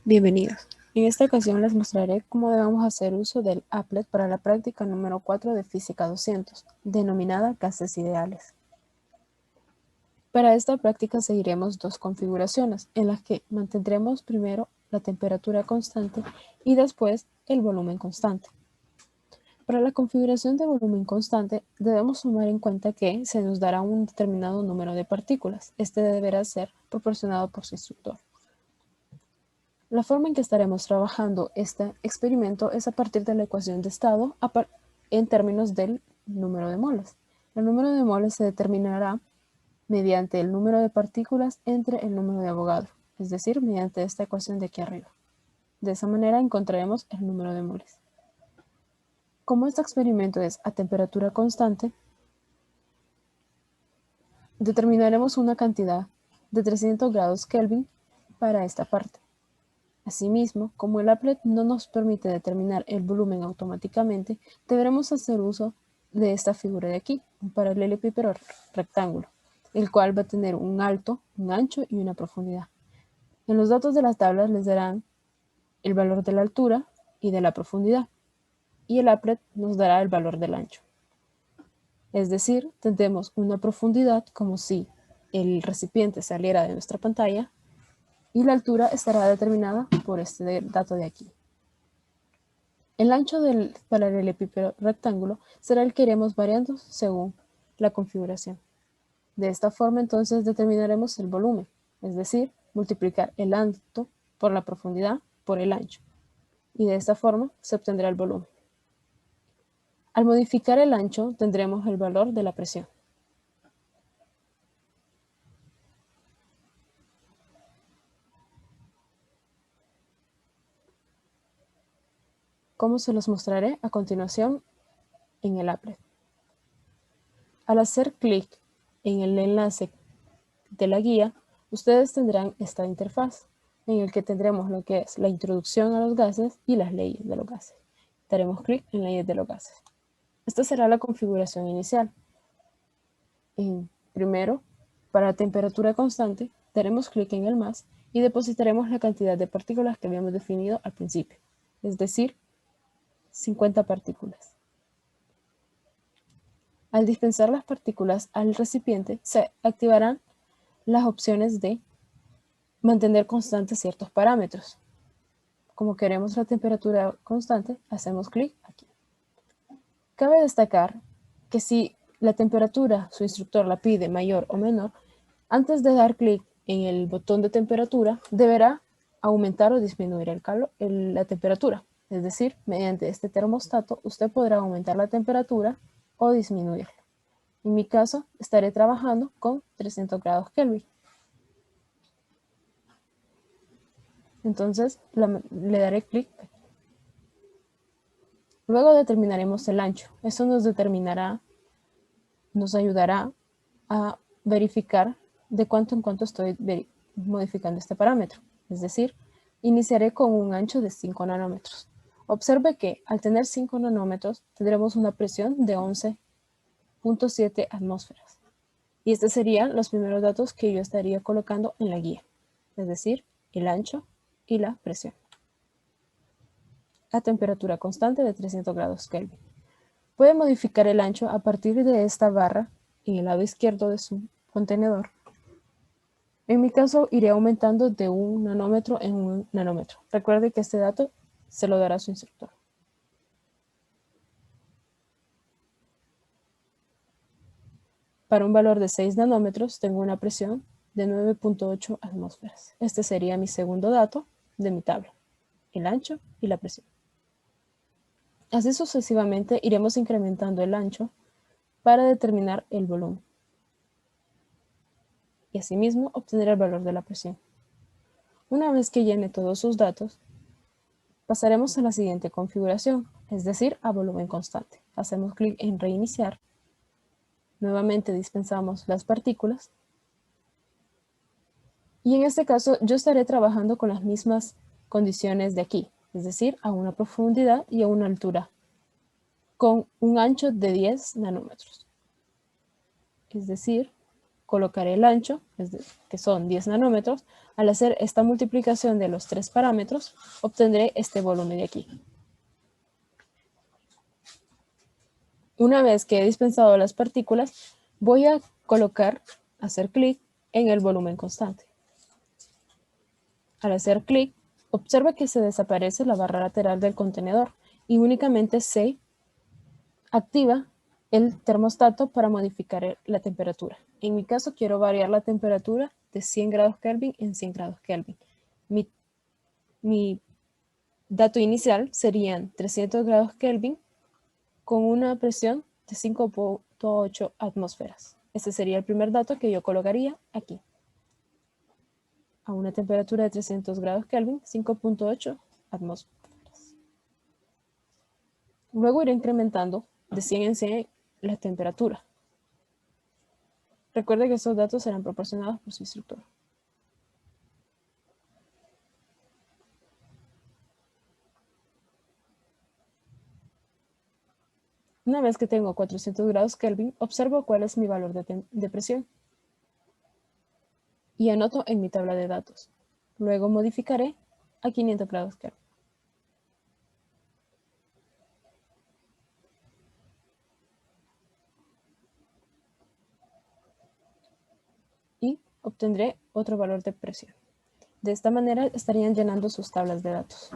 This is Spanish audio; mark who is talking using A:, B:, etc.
A: Bienvenidos. En esta ocasión les mostraré cómo debemos hacer uso del applet para la práctica número 4 de Física 200, denominada gases ideales. Para esta práctica seguiremos dos configuraciones, en las que mantendremos primero la temperatura constante y después el volumen constante. Para la configuración de volumen constante, debemos tomar en cuenta que se nos dará un determinado número de partículas. Este deberá ser proporcionado por su instructor. La forma en que estaremos trabajando este experimento es a partir de la ecuación de estado en términos del número de moles. El número de moles se determinará mediante el número de partículas entre el número de Avogadro, es decir, mediante esta ecuación de aquí arriba. De esa manera encontraremos el número de moles. Como este experimento es a temperatura constante, determinaremos una cantidad de 300 grados Kelvin para esta parte. Asimismo, como el applet no nos permite determinar el volumen automáticamente, deberemos hacer uso de esta figura de aquí, un paralelepípedo rectángulo, el cual va a tener un alto, un ancho y una profundidad. En los datos de las tablas les darán el valor de la altura y de la profundidad, y el applet nos dará el valor del ancho. Es decir, tendremos una profundidad como si el recipiente saliera de nuestra pantalla, y la altura estará determinada por este dato de aquí. El ancho del paralelepípedo rectángulo será el que iremos variando según la configuración. De esta forma entonces determinaremos el volumen, es decir, multiplicar el alto por la profundidad por el ancho, y de esta forma se obtendrá el volumen. Al modificar el ancho tendremos el valor de la presión. Como se los mostraré a continuación en el applet. Al hacer clic en el enlace de la guía, ustedes tendrán esta interfaz, en el que tendremos lo que es la introducción a los gases y las leyes de los gases. Daremos clic en leyes de los gases. Esta será la configuración inicial. Primero, para la temperatura constante, daremos clic en el más y depositaremos la cantidad de partículas que habíamos definido al principio, es decir, 50 partículas. Al dispensar las partículas al recipiente, se activarán las opciones de mantener constantes ciertos parámetros. Como queremos la temperatura constante, hacemos clic aquí. Cabe destacar que si la temperatura su instructor la pide mayor o menor, antes de dar clic en el botón de temperatura, deberá aumentar o disminuir la temperatura. Es decir, mediante este termostato, usted podrá aumentar la temperatura o disminuirla. En mi caso, estaré trabajando con 300 grados Kelvin. Entonces, le daré clic. Luego determinaremos el ancho. Eso nos ayudará a verificar de cuánto en cuánto estoy modificando este parámetro. Es decir, iniciaré con un ancho de 5 nanómetros. Observe que al tener 5 nanómetros tendremos una presión de 11.7 atmósferas. Y estos serían los primeros datos que yo estaría colocando en la guía. Es decir, el ancho y la presión. A temperatura constante de 300 grados Kelvin. Puede modificar el ancho a partir de esta barra en el lado izquierdo de su contenedor. En mi caso, iré aumentando de 1 nanómetro en 1 nanómetro. Recuerde que este dato se lo dará su instructor. Para un valor de 6 nanómetros, tengo una presión de 9.8 atmósferas. Este sería mi segundo dato de mi tabla, el ancho y la presión. Así sucesivamente iremos incrementando el ancho para determinar el volumen. Y asimismo obtener el valor de la presión. Una vez que llene todos sus datos, pasaremos a la siguiente configuración, es decir, a volumen constante. Hacemos clic en reiniciar. Nuevamente dispensamos las partículas. Y en este caso yo estaré trabajando con las mismas condiciones de aquí, es decir, a una profundidad y a una altura, con un ancho de 10 nanómetros. Es decir, colocaré el ancho, que son 10 nanómetros. Al hacer esta multiplicación de los tres parámetros, obtendré este volumen de aquí. Una vez que he dispensado las partículas, voy a hacer clic en el volumen constante. Al hacer clic, observa que se desaparece la barra lateral del contenedor y únicamente se activa el termostato para modificar la temperatura. En mi caso quiero variar la temperatura de 100 grados Kelvin en 100 grados Kelvin. Mi dato inicial serían 300 grados Kelvin con una presión de 5.8 atmósferas. Este sería el primer dato que yo colocaría aquí. A una temperatura de 300 grados Kelvin, 5.8 atmósferas. Luego iré incrementando de 100 en 100 la temperatura. Recuerde que estos datos serán proporcionados por su instructor. Una vez que tengo 400 grados Kelvin, observo cuál es mi valor de presión y anoto en mi tabla de datos. Luego modificaré a 500 grados Kelvin. Y obtendré otro valor de presión. De esta manera estarían llenando sus tablas de datos.